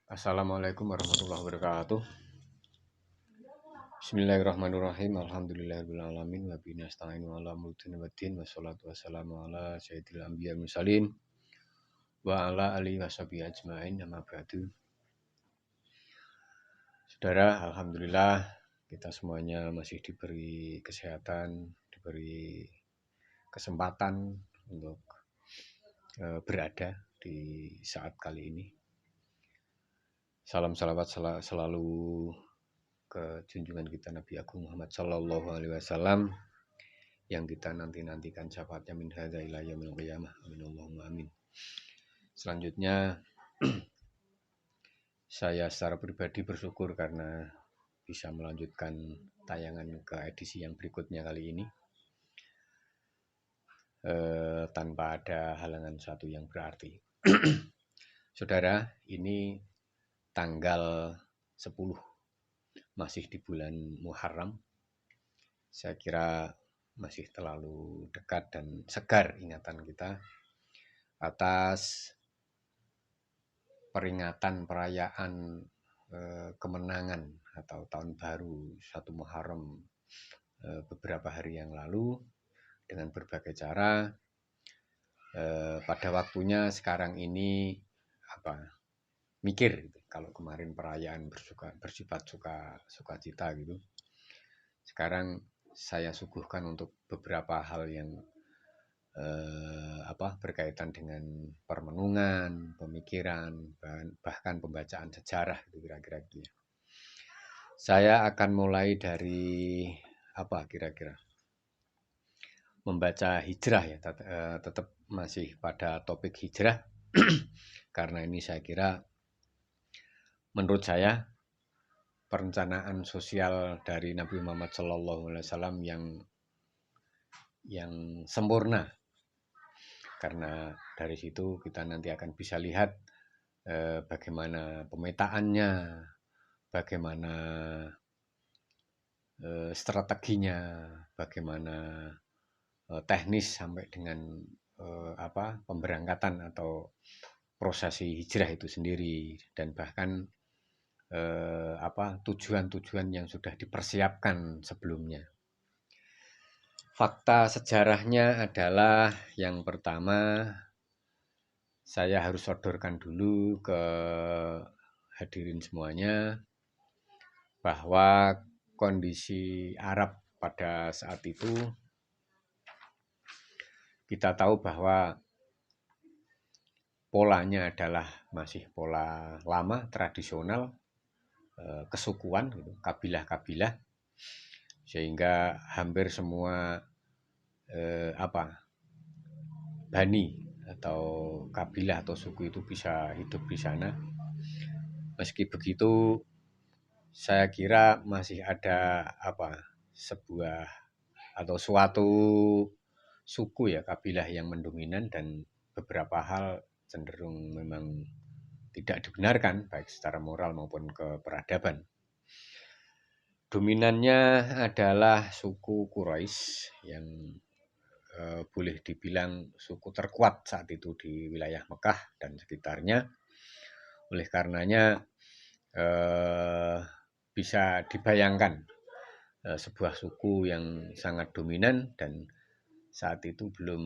Assalamualaikum warahmatullahi wabarakatuh. Bismillahirrahmanirrahim. Alhamdulillahirrahmanirrahim. Wa bihi nasta'inu ala mulkin waddin. Wassalatu wassalamu ala sayyidil anbiya mursalin wa ala alihi washabihi ajmain. Amma ba'du. Saudara, alhamdulillah kita semuanya masih diberi kesehatan, diberi kesempatan untuk berada di saat kali ini. Salam salawat selalu ke junjungan kita Nabi Agung Muhammad Sallallahu Alaihi Wasallam yang kita nantikan syafaatnya min hadza ila yaumil qiyamah. Amin Allahumma amin. Selanjutnya saya secara pribadi bersyukur karena bisa melanjutkan tayangan ke edisi yang berikutnya kali ini tanpa ada halangan satu yang berarti. Saudara, ini tanggal 10 masih di bulan Muharram. Saya kira masih terlalu dekat dan segar ingatan kita atas peringatan perayaan kemenangan atau tahun baru 1 Muharram beberapa hari yang lalu dengan berbagai cara. Pada waktunya sekarang ini mikir gitu. Kalau kemarin perayaan bersifat sukacita gitu, sekarang saya suguhkan untuk beberapa hal yang berkaitan dengan permenungan, pemikiran, bahkan pembacaan sejarah gitu kira-kira gitu ya. Saya akan mulai dari membaca hijrah ya, tetap masih pada topik hijrah karena ini saya kira menurut saya perencanaan sosial dari Nabi Muhammad SAW yang sempurna. Karena dari situ kita nanti akan bisa lihat bagaimana pemetaannya, bagaimana strateginya, bagaimana teknis sampai dengan pemberangkatan atau prosesi hijrah itu sendiri, dan bahkan tujuan-tujuan yang sudah dipersiapkan sebelumnya. Fakta sejarahnya adalah yang pertama, saya harus sodorkan dulu ke hadirin semuanya bahwa kondisi Arab pada saat itu kita tahu bahwa polanya adalah masih pola lama, tradisional, kesukuan, gitu, kabilah-kabilah, sehingga hampir semua bani atau kabilah atau suku itu bisa hidup di sana. Meski begitu, saya kira masih ada sebuah atau suatu suku ya, kabilah yang mendominan, dan beberapa hal cenderung memang tidak dibenarkan baik secara moral maupun keperadaban. Dominannya adalah suku Quraisy yang boleh dibilang suku terkuat saat itu di wilayah Mekah dan sekitarnya. Oleh karenanya bisa dibayangkan sebuah suku yang sangat dominan, dan saat itu belum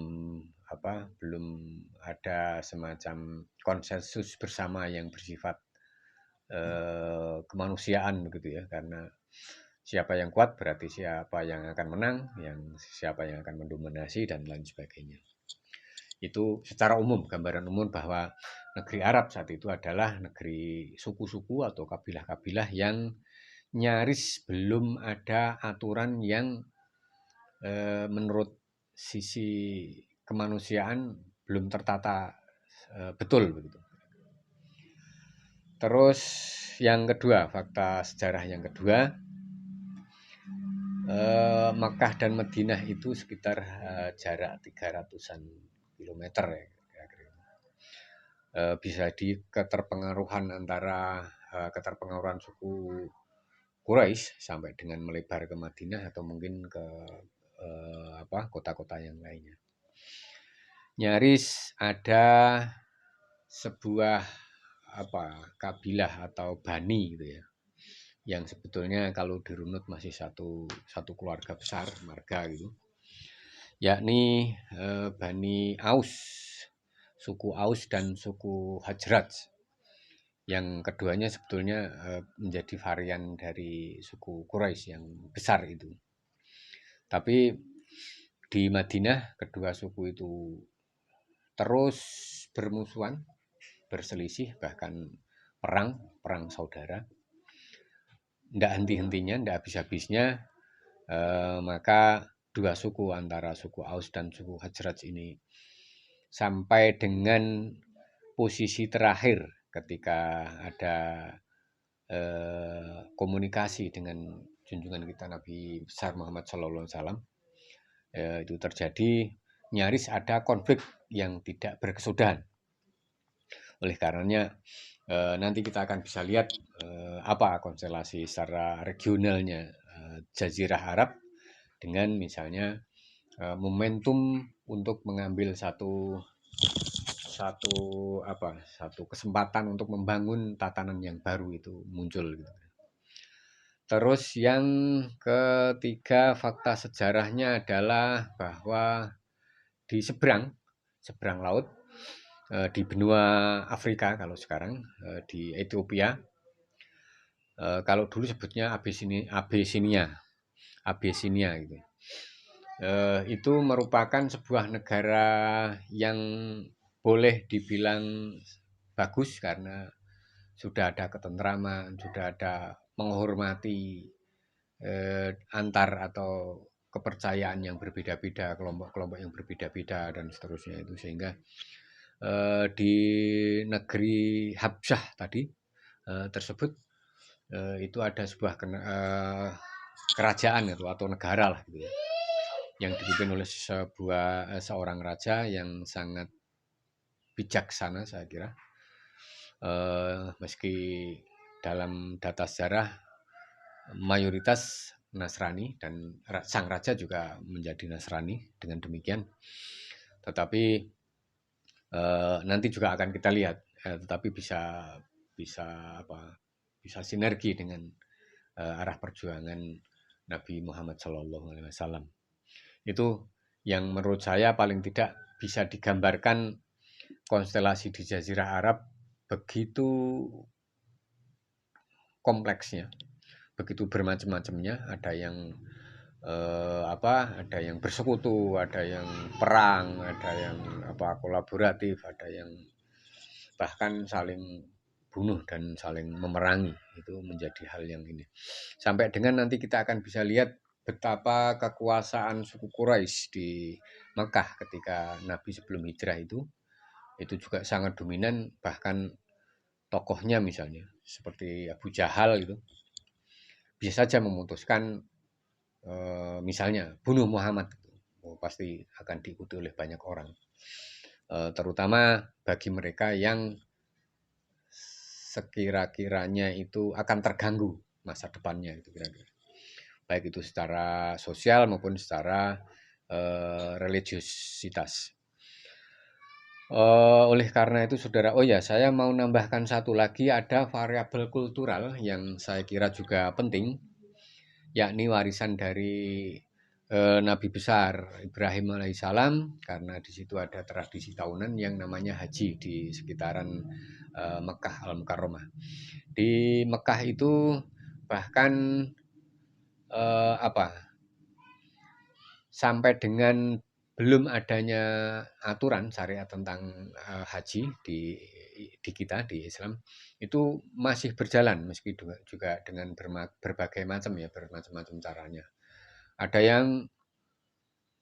ada semacam konsensus bersama yang bersifat kemanusiaan begitu ya, karena siapa yang kuat berarti siapa yang akan menang, siapa yang akan mendominasi dan lain sebagainya. Itu secara umum, gambaran umum bahwa negeri Arab saat itu adalah negeri suku-suku atau kabilah-kabilah yang nyaris belum ada aturan yang menurut sisi kemanusiaan belum tertata betul begitu. Terus yang kedua, fakta sejarah yang kedua, Makkah dan Madinah itu sekitar jarak 300-an kilometer ya. Bisa di keterpengaruhan antara keterpengaruhan suku Quraisy sampai dengan melebar ke Madinah atau mungkin ke kota-kota yang lainnya. Nyaris ada sebuah kabilah atau bani gitu ya, yang sebetulnya kalau dirunut masih satu keluarga besar, marga gitu, yakni Bani Aus, suku Aus dan suku Hajraj. Yang keduanya sebetulnya menjadi varian dari suku Quraisy yang besar itu. Tapi di Madinah kedua suku itu terus bermusuhan, berselisih, bahkan perang saudara. Tidak henti-hentinya, tidak habis-habisnya, maka dua suku antara suku Aus dan suku Hajraj ini sampai dengan posisi terakhir ketika ada komunikasi dengan junjungan kita Nabi besar Muhammad SAW, itu terjadi nyaris ada konflik yang tidak berkesudahan. Oleh karenanya nanti kita akan bisa lihat apa konstelasi secara regionalnya Jazirah Arab dengan misalnya momentum untuk mengambil satu kesempatan untuk membangun tatanan yang baru itu muncul gitu. Terus yang ketiga fakta sejarahnya adalah bahwa di seberang laut di benua Afrika kalau sekarang di Ethiopia, kalau dulu sebutnya Abisinia gitu. Itu merupakan sebuah negara yang boleh dibilang bagus karena sudah ada ketentraman, sudah ada menghormati antar atau kepercayaan yang berbeda-beda, kelompok-kelompok yang berbeda-beda dan seterusnya itu, sehingga di negeri Habsyah tadi tersebut itu ada sebuah kerajaan atau negara lah gitu ya, yang dipimpin oleh seorang raja yang sangat bijaksana saya kira. Meski dalam data sejarah mayoritas Nasrani dan sang raja juga menjadi Nasrani dengan demikian, tetapi nanti juga akan kita lihat, tetapi bisa sinergi dengan arah perjuangan Nabi Muhammad SAW. Itu yang menurut saya paling tidak bisa digambarkan konstelasi di Jazirah Arab begitu kompleksnya, begitu bermacam-macamnya. Ada yang ada yang bersekutu, ada yang perang, ada yang kolaboratif, ada yang bahkan saling bunuh dan saling memerangi. Itu menjadi hal yang ini. Sampai dengan nanti kita akan bisa lihat betapa kekuasaan suku Quraisy di Mekah ketika Nabi sebelum hijrah itu juga sangat dominan, bahkan tokohnya misalnya seperti Abu Jahal itu bisa saja memutuskan misalnya bunuh Muhammad, pasti akan diikuti oleh banyak orang, terutama bagi mereka yang sekira-kiranya itu akan terganggu masa depannya itu kira-kira, baik itu secara sosial maupun secara religiusitas. Oleh karena itu saudara, saya mau nambahkan satu lagi, ada variabel kultural yang saya kira juga penting, yakni warisan dari Nabi besar Ibrahim alaihissalam, karena di situ ada tradisi tahunan yang namanya haji di sekitaran Mekah Al-Mukarramah. Di Mekah itu bahkan sampai dengan belum adanya aturan syariat tentang haji di kita di Islam itu masih berjalan, meski juga dengan berbagai macam caranya. Ada yang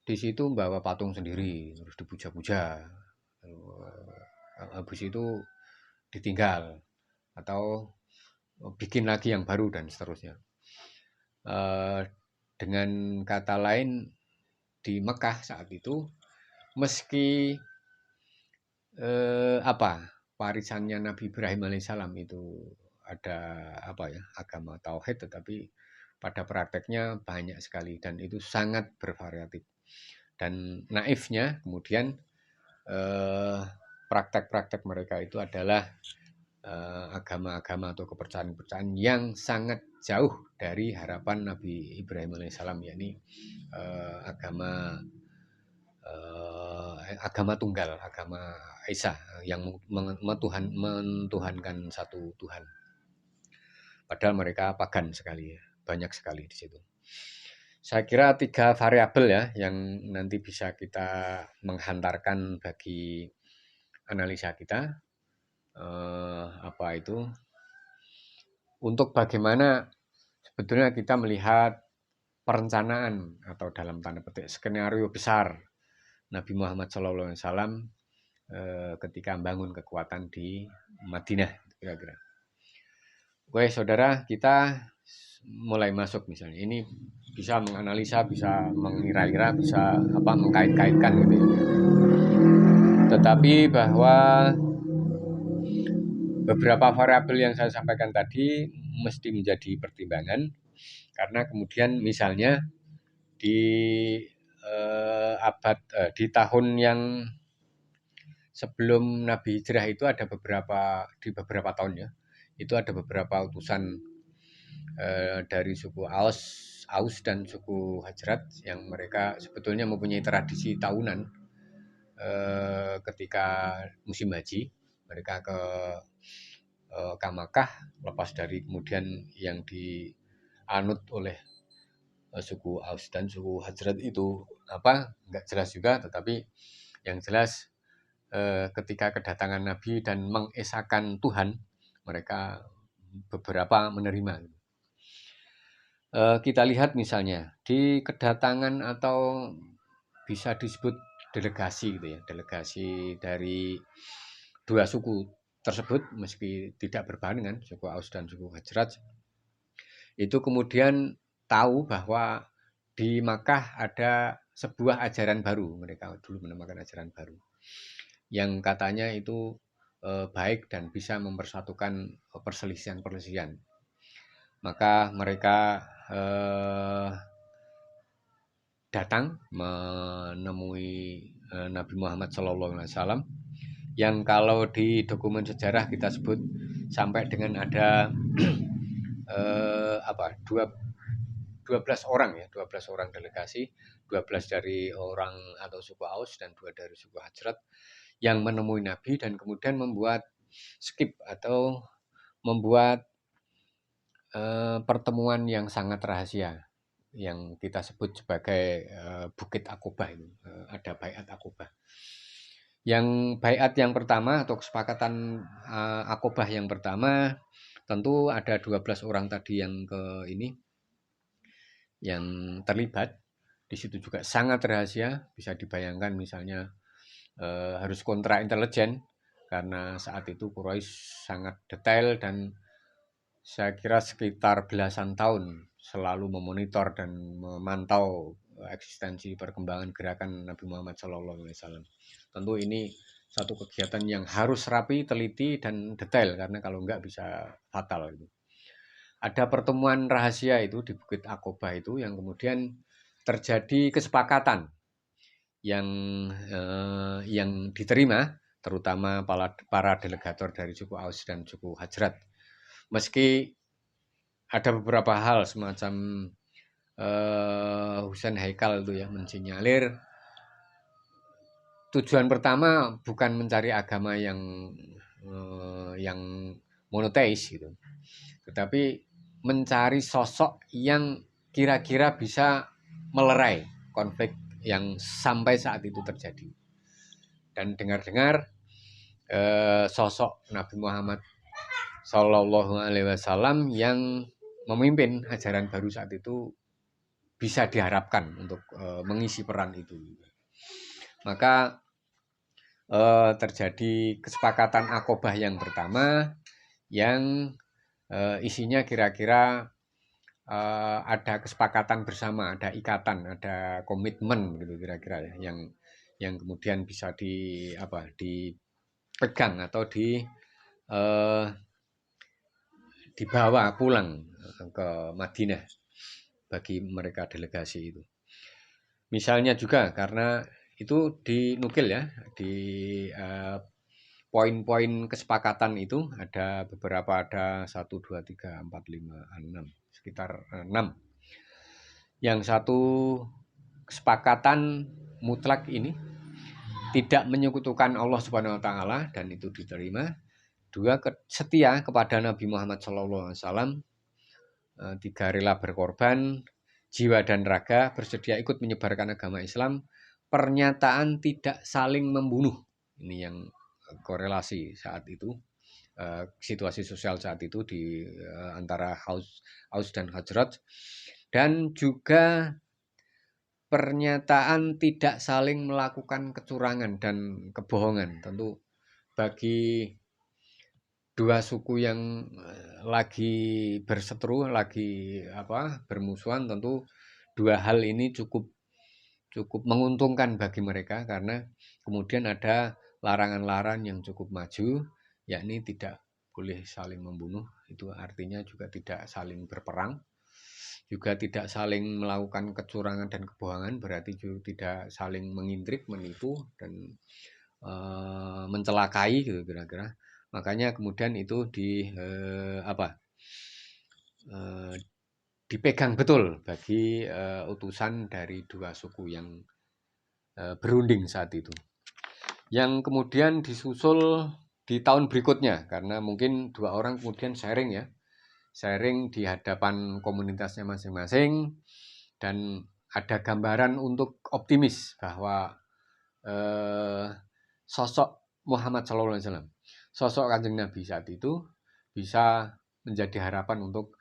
di situ bawa patung sendiri terus dipuja-puja, habis itu ditinggal atau bikin lagi yang baru dan seterusnya. Dengan kata lain, di Mekah saat itu meski warisannya Nabi Ibrahim alaihissalam itu ada agama tauhid, tetapi pada prakteknya banyak sekali dan itu sangat bervariatif. Dan naifnya kemudian praktek-praktek mereka itu adalah agama-agama atau kepercayaan-kepercayaan yang sangat jauh dari harapan Nabi Ibrahim alaihissalam, yakni agama tunggal, agama Isa yang mentuhankan satu Tuhan. Padahal mereka pagan sekali, banyak sekali di situ. Saya kira 3 variabel ya yang nanti bisa kita menghantarkan bagi analisa kita. Apa itu? Untuk bagaimana sebetulnya kita melihat perencanaan atau dalam tanda petik skenario besar Nabi Muhammad SAW ketika membangun kekuatan di Madinah, kira-kira. Oke, saudara, kita mulai masuk misalnya. Ini bisa menganalisa, bisa mengira-ira, bisa mengkait-kaitkan gitu ya. Tetapi bahwa beberapa variabel yang saya sampaikan tadi mesti menjadi pertimbangan, karena kemudian misalnya di di tahun yang sebelum Nabi Hijrah itu ada beberapa tahun ya, itu ada beberapa utusan dari suku Aus dan suku Hajrat yang mereka sebetulnya mempunyai tradisi tahunan ketika musim haji mereka ke Makkah, lepas dari kemudian yang dianut oleh suku Aus dan suku Hajrat itu nggak jelas juga, tetapi yang jelas ketika kedatangan Nabi dan mengesahkan Tuhan, mereka beberapa menerima. Kita lihat misalnya di kedatangan atau bisa disebut delegasi gitu ya, delegasi dari 2 suku tersebut meski tidak berbahan dengan suku Aus dan suku Hajrat, itu kemudian tahu bahwa di Makkah ada sebuah ajaran baru, mereka dulu menamakan ajaran baru, yang katanya itu baik dan bisa mempersatukan perselisihan-perselisihan. Maka mereka datang menemui Nabi Muhammad SAW, yang kalau di dokumen sejarah kita sebut sampai dengan ada 12 orang ya, 12 orang delegasi, 12 dari orang atau suku Aus dan 2 dari suku Hajrat yang menemui Nabi dan kemudian membuat skip atau membuat pertemuan yang sangat rahasia yang kita sebut sebagai Bukit Aqobah itu. Ada Baiat Aqobah. Yang baiat yang pertama atau kesepakatan Aqobah yang pertama, tentu ada 12 orang tadi yang terlibat. Di situ juga sangat rahasia, bisa dibayangkan misalnya harus kontra intelijen karena saat itu Quraisy sangat detail dan saya kira sekitar belasan tahun selalu memonitor dan memantau eksistensi perkembangan gerakan Nabi Muhammad SAW. Tentu ini satu kegiatan yang harus rapi, teliti, dan detail karena kalau enggak bisa fatal. Ada pertemuan rahasia itu di Bukit Aqobah itu yang kemudian terjadi kesepakatan yang diterima terutama para delegator dari suku Aus dan suku Hajrat. Meski ada beberapa hal semacam Husain Haikal itu ya mensinyalir tujuan pertama bukan mencari agama yang monoteis gitu, tetapi mencari sosok yang kira-kira bisa melerai konflik yang sampai saat itu terjadi. Dan dengar-dengar sosok Nabi Muhammad Shallallahu Alaihi Wasallam yang memimpin ajaran baru saat itu bisa diharapkan untuk mengisi peran itu. Maka terjadi kesepakatan Aqobah yang pertama yang isinya kira-kira ada kesepakatan bersama, ada ikatan, ada komitmen gitu kira-kira ya, yang kemudian bisa dipegang atau dibawa pulang ke Madinah bagi mereka delegasi itu. Misalnya juga karena itu dinukil ya di poin-poin kesepakatan itu ada beberapa, ada 1, 2, 3, 4, 5, 6, sekitar 6. Yang satu, kesepakatan mutlak ini tidak menyekutukan Allah Subhanahu wa taala dan itu diterima. 2, setia kepada Nabi Muhammad SAW. 3, rela berkorban jiwa dan raga, bersedia ikut menyebarkan agama Islam. Pernyataan tidak saling membunuh. Ini yang korelasi saat itu, situasi sosial saat itu di antara Aus dan Khazraj. Dan juga pernyataan tidak saling melakukan kecurangan dan kebohongan. Tentu bagi dua suku yang lagi berseteru, lagi bermusuhan, tentu dua hal ini cukup menguntungkan bagi mereka, karena kemudian ada larangan-larangan yang cukup maju, yakni tidak boleh saling membunuh. Itu artinya juga tidak saling berperang, juga tidak saling melakukan kecurangan dan kebohongan, berarti juga tidak saling mengintrik, menipu dan mencelakai gitu kira-kira. Makanya kemudian itu dipegang betul bagi utusan dari dua suku yang berunding saat itu. Yang kemudian disusul di tahun berikutnya, karena mungkin dua orang kemudian sharing di hadapan komunitasnya masing-masing, dan ada gambaran untuk optimis bahwa sosok Muhammad SAW, sosok Kanjeng Nabi saat itu bisa menjadi harapan untuk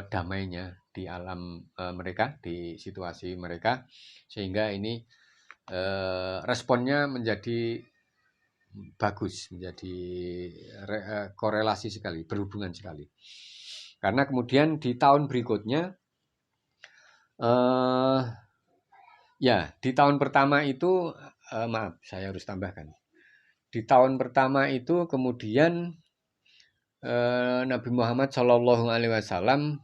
damainya di alam mereka, di situasi mereka, sehingga ini responnya menjadi bagus, menjadi korelasi sekali, berhubungan sekali. Karena kemudian di tahun berikutnya, di tahun pertama itu, maaf, saya harus tambahkan. Di tahun pertama itu kemudian Nabi Muhammad SAW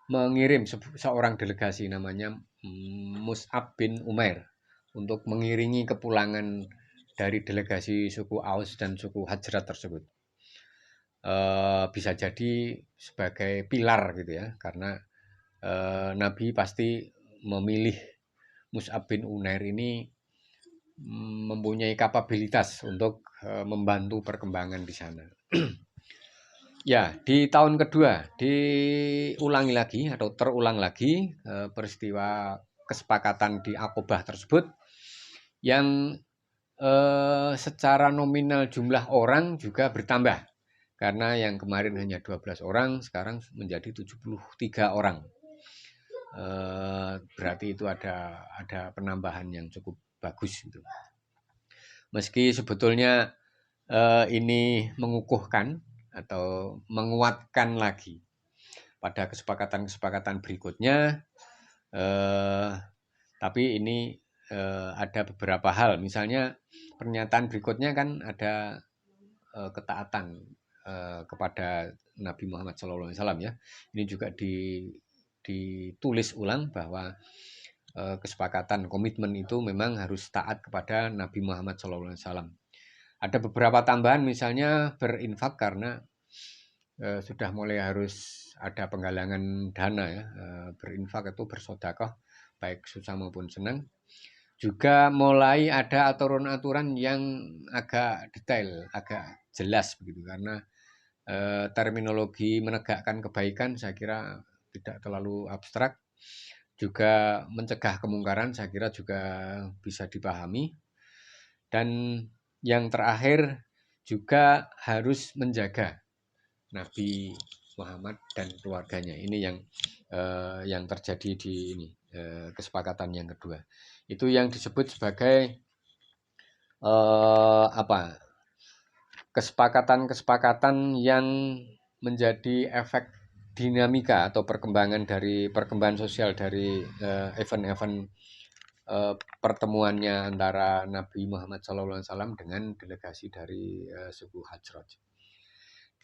mengirim seorang delegasi namanya Mus'ab bin Umair untuk mengiringi kepulangan dari delegasi suku Aus dan suku Khazraj tersebut. Bisa jadi sebagai pilar gitu ya, karena Nabi pasti memilih Mus'ab bin Umair ini mempunyai kapabilitas untuk membantu perkembangan di sana. Ya, di tahun kedua diulangi lagi atau terulang lagi peristiwa kesepakatan di Aqobah tersebut, yang secara nominal jumlah orang juga bertambah, karena yang kemarin hanya 12 orang, sekarang menjadi 73 orang. Berarti itu ada penambahan yang cukup bagus itu. Meski sebetulnya ini mengukuhkan atau menguatkan lagi pada kesepakatan berikutnya, tapi ini ada beberapa hal. Misalnya pernyataan berikutnya kan ada ketaatan kepada Nabi Muhammad SAW ya. Ini juga ditulis ulang bahwa kesepakatan, komitmen itu memang harus taat kepada Nabi Muhammad SAW. Ada beberapa tambahan, misalnya berinfak, karena sudah mulai harus ada penggalangan dana ya. Berinfak itu bersedekah, baik susah maupun senang. Juga mulai ada aturan-aturan yang agak detail, agak jelas begitu, karena terminologi menegakkan kebaikan saya kira tidak terlalu abstrak. Juga mencegah kemungkaran saya kira juga bisa dipahami. Dan yang terakhir juga harus menjaga Nabi Muhammad dan keluarganya. Ini yang terjadi di kesepakatan yang kedua. Itu yang disebut sebagai kesepakatan yang menjadi efek dinamika atau perkembangan sosial dari event-event pertemuannya antara Nabi Muhammad SAW dengan delegasi dari suku Khazraj.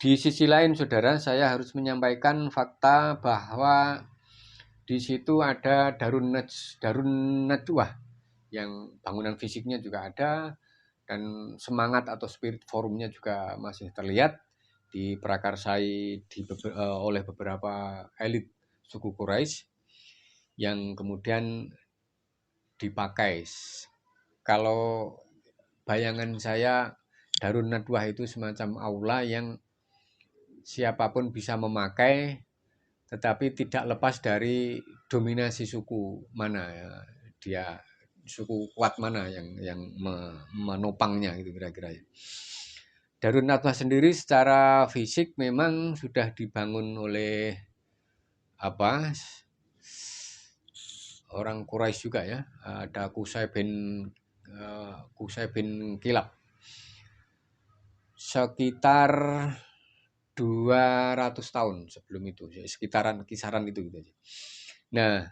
Di sisi lain, saudara, saya harus menyampaikan fakta bahwa di situ ada Darun Nadwah, yang bangunan fisiknya juga ada, dan semangat atau spirit forumnya juga masih terlihat diprakarsai oleh beberapa elit suku Quraisy yang kemudian dipakai. Kalau bayangan saya, Darun Nadwah itu semacam aula yang siapapun bisa memakai, tetapi tidak lepas dari dominasi suku mana ya, dia suku kuat mana yang menopangnya gitu kira-kira ya. Darun Nadwah sendiri secara fisik memang sudah dibangun oleh apa orang Quraisy juga ya. Ada Qusay bin Kilab sekitar 200 tahun sebelum itu, sekitaran kisaran itu gitu aja. Nah,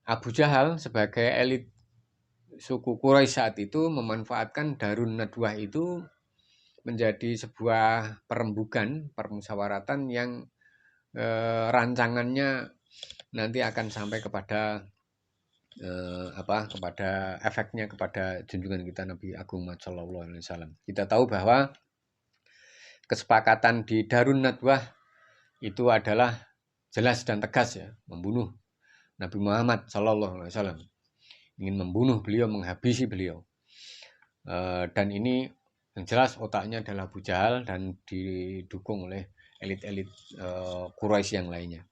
Abu Jahal sebagai elit suku Quraisy saat itu memanfaatkan Darun Nadwah itu menjadi sebuah perembugan, permusyawaratan yang rancangannya nanti akan sampai kepada kepada efeknya kepada junjungan kita Nabi Agung Muhammad Shallallahu Alaihi Wasallam. Kita tahu bahwa kesepakatan di Darun Nadwah itu adalah jelas dan tegas ya, membunuh Nabi Muhammad Shallallahu Alaihi Wasallam, ingin membunuh beliau, menghabisi beliau. Dan ini yang jelas otaknya adalah Abu Jahal dan didukung oleh elit-elit Quraisy yang lainnya.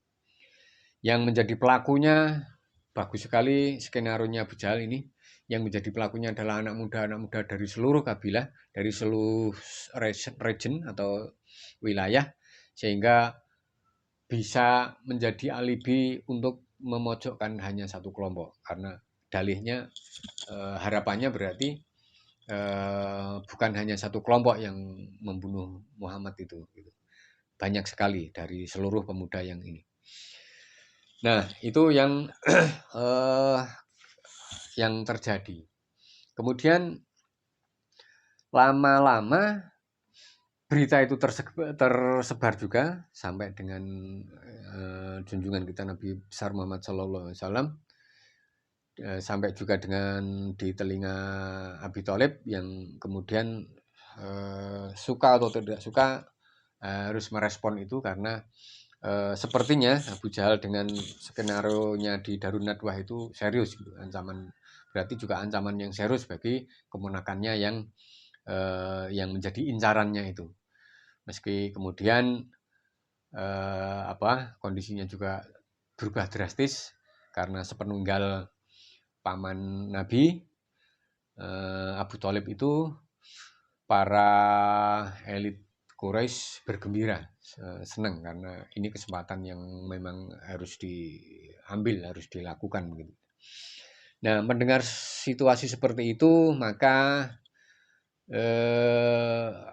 Yang menjadi pelakunya bagus sekali skenario-nya Abu Jahal ini. Yang menjadi pelakunya adalah anak muda dari seluruh kabilah, dari seluruh region atau wilayah, sehingga bisa menjadi alibi untuk memojokkan hanya satu kelompok. Karena dalihnya harapannya berarti bukan hanya satu kelompok yang membunuh Muhammad itu. Banyak sekali dari seluruh pemuda yang ini. Nah, itu yang yang terjadi. Kemudian lama-lama berita itu tersebar juga sampai dengan junjungan kita Nabi besar Muhammad Sallallahu Alaihi Wasallam, sampai juga dengan di telinga Abi Thalib yang kemudian suka atau tidak suka harus merespon itu karena sepertinya Abu Jahal dengan skenario-nya di Darun Nadwah itu serius gitu, ancaman, berarti juga ancaman yang serius bagi keponakannya yang menjadi incarannya itu. Meski kemudian kondisinya juga berubah drastis karena sepenunggal paman Nabi Abu Thalib itu, para elit Quraisy bergembira, senang karena ini kesempatan yang memang harus diambil, harus dilakukan begitu. Nah, mendengar situasi seperti itu, maka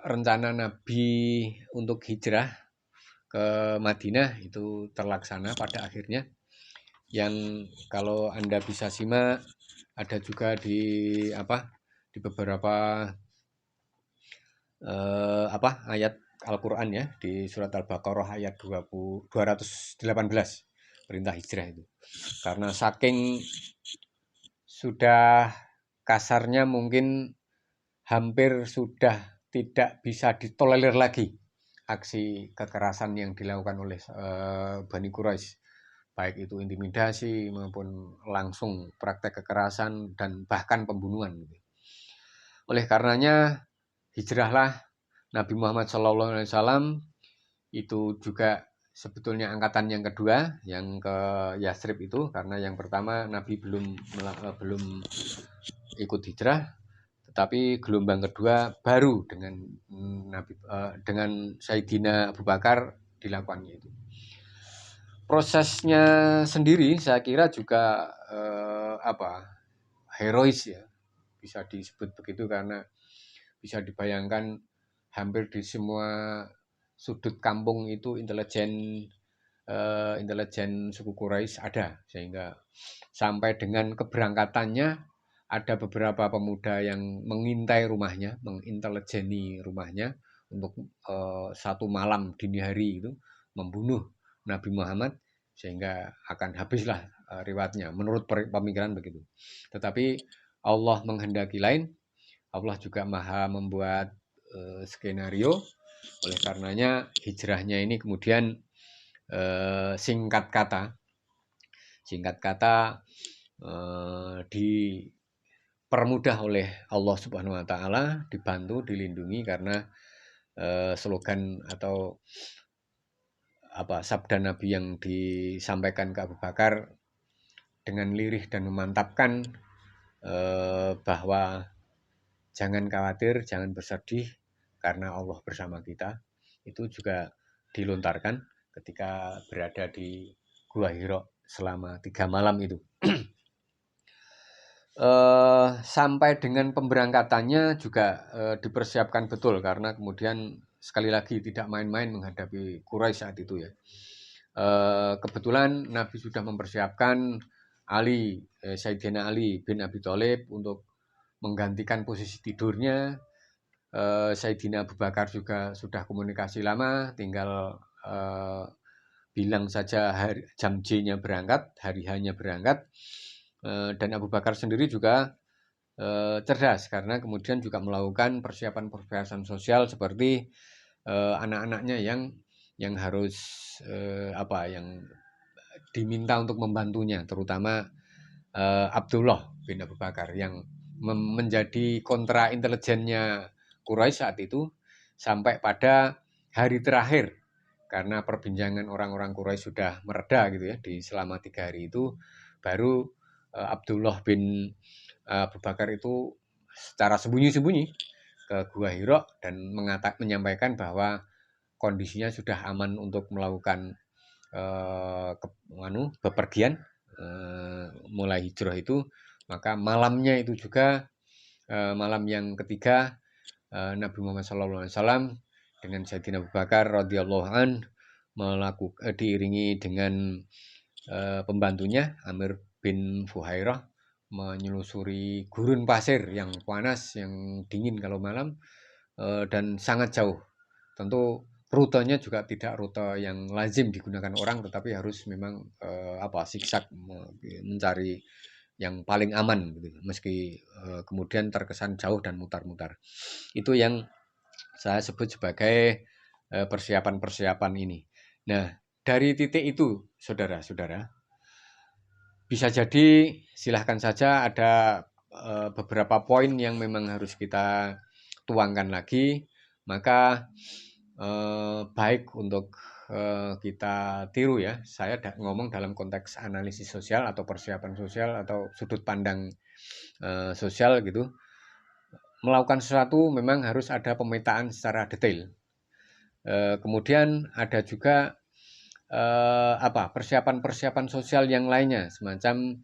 rencana Nabi untuk hijrah ke Madinah itu terlaksana pada akhirnya. Yang kalau Anda bisa simak ada juga di beberapa ayat Al-Quran ya, di surat Al-Baqarah ayat 218 perintah hijrah itu. Karena saking sudah kasarnya mungkin hampir sudah tidak bisa ditolerir lagi aksi kekerasan yang dilakukan oleh Bani Quraisy, baik itu intimidasi maupun langsung praktek kekerasan dan bahkan pembunuhan. Oleh karenanya hijrahlah Nabi Muhammad SAW, itu juga sebetulnya angkatan yang kedua yang ke Yasrib itu, karena yang pertama Nabi belum ikut hijrah, tetapi gelombang kedua baru dengan Sayyidina Abu Bakar dilakukannya itu. Prosesnya sendiri saya kira juga herois ya, bisa disebut begitu, karena bisa dibayangkan hampir di semua sudut kampung itu intelijen suku Quraisy ada, sehingga sampai dengan keberangkatannya ada beberapa pemuda yang mengintai rumahnya, mengintelijeni rumahnya untuk satu malam dini hari itu membunuh Nabi Muhammad, sehingga akan habislah riwayatnya menurut pemikiran begitu. Tetapi Allah menghendaki lain. Allah juga maha membuat skenario. Oleh karenanya hijrahnya ini kemudian singkat kata dipermudah oleh Allah Subhanahu wa taala, dibantu, dilindungi karena slogan atau sabda Nabi yang disampaikan ke Abu Bakar dengan lirih dan memantapkan bahwa jangan khawatir, jangan bersedih karena Allah bersama kita. Itu juga dilontarkan ketika berada di Gua Hira selama 3 malam itu. Sampai dengan pemberangkatannya juga dipersiapkan betul karena kemudian sekali lagi tidak main-main menghadapi Quraisy saat itu ya. Kebetulan Nabi sudah mempersiapkan Sayyidina Ali bin Abi Thalib untuk menggantikan posisi tidurnya. Sayyidina Abu Bakar juga sudah komunikasi lama, tinggal bilang saja jam J-nya berangkat, hari H-nya berangkat. Dan Abu Bakar sendiri juga cerdas karena kemudian juga melakukan persiapan sosial seperti anak-anaknya yang harus yang diminta untuk membantunya, terutama Abdullah bin Abu Bakar yang menjadi kontra intelijennya Quraisy saat itu sampai pada hari terakhir, karena perbincangan orang-orang Quraisy sudah mereda gitu ya, di selama 3 hari itu baru Abdullah bin Abu Bakar itu secara sembunyi-sembunyi ke Gua Hira dan menyampaikan bahwa kondisinya sudah aman untuk melakukan bepergian, mulai hijrah itu. Maka malamnya itu juga malam yang ketiga, Nabi Muhammad SAW dengan Sayyidina Abu Bakar radhiyallahu an diiringi dengan pembantunya Amir bin Fuhairah menyelusuri gurun pasir yang panas, yang dingin kalau malam, dan sangat jauh. Tentu rutenya juga tidak rute yang lazim digunakan orang, tetapi harus memang zigzag mencari yang paling aman gitu. Meski kemudian terkesan jauh dan mutar-mutar. Itu yang saya sebut sebagai persiapan-persiapan ini. Nah, dari titik itu saudara-saudara, bisa jadi silahkan saja ada beberapa poin yang memang harus kita tuangkan lagi. Maka baik untuk kita tiru ya. Saya ngomong dalam konteks analisis sosial atau persiapan sosial atau sudut pandang sosial gitu. Melakukan sesuatu memang harus ada pemetaan secara detail. Kemudian ada juga persiapan-persiapan sosial yang lainnya, semacam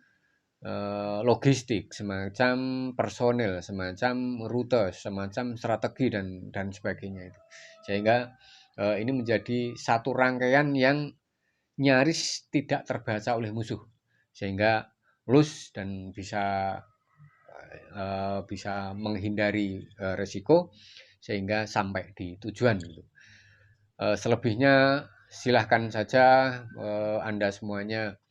logistik, semacam personil, semacam rute, semacam strategi dan sebagainya itu. Sehingga ini menjadi satu rangkaian yang nyaris tidak terbaca oleh musuh, sehingga lus dan bisa menghindari resiko sehingga sampai di tujuan gitu. Selebihnya silahkan saja Anda semuanya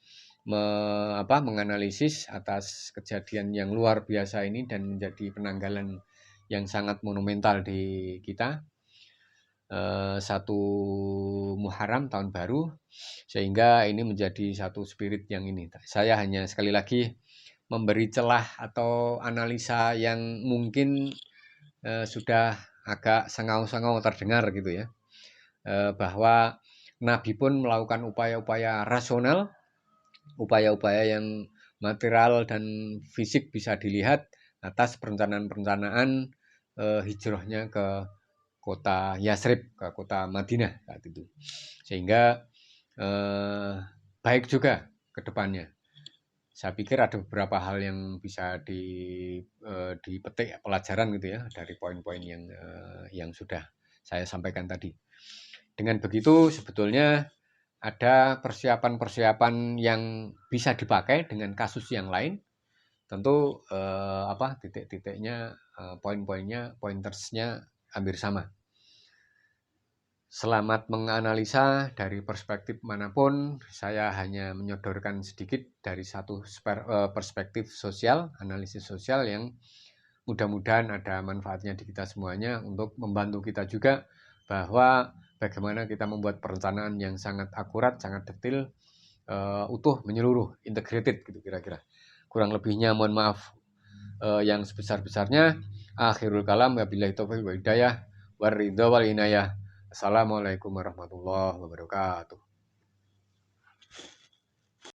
menganalisis atas kejadian yang luar biasa ini dan menjadi penanggalan yang sangat monumental di kita. 1 Muharram tahun baru, sehingga ini menjadi satu spirit yang ini. Saya hanya sekali lagi memberi celah atau analisa yang mungkin sudah agak sengau-sengau terdengar gitu ya, bahwa Nabi pun melakukan upaya-upaya rasional, upaya-upaya yang material dan fisik bisa dilihat atas perencanaan-perencanaan hijrahnya ke kota Yasrib, ke kota Madinah saat itu. Sehingga baik juga ke depannya. Saya pikir ada beberapa hal yang bisa dipetik pelajaran gitu ya dari poin-poin yang sudah saya sampaikan tadi. Dengan begitu sebetulnya ada persiapan-persiapan yang bisa dipakai dengan kasus yang lain. Tentu titik-titiknya, poin-poinnya, pointersnya hampir sama. Selamat menganalisa dari perspektif manapun. Saya hanya menyodorkan sedikit dari satu perspektif sosial, analisis sosial yang mudah-mudahan ada manfaatnya di kita semuanya untuk membantu kita juga bahwa bagaimana kita membuat perencanaan yang sangat akurat, sangat detail, utuh, menyeluruh, integrated gitu kira-kira. Kurang lebihnya mohon maaf yang sebesar-besarnya. Akhirul kalam, wabillahi taufiq wa hidayah, waridho wal inayah. Assalamualaikum warahmatullahi wabarakatuh.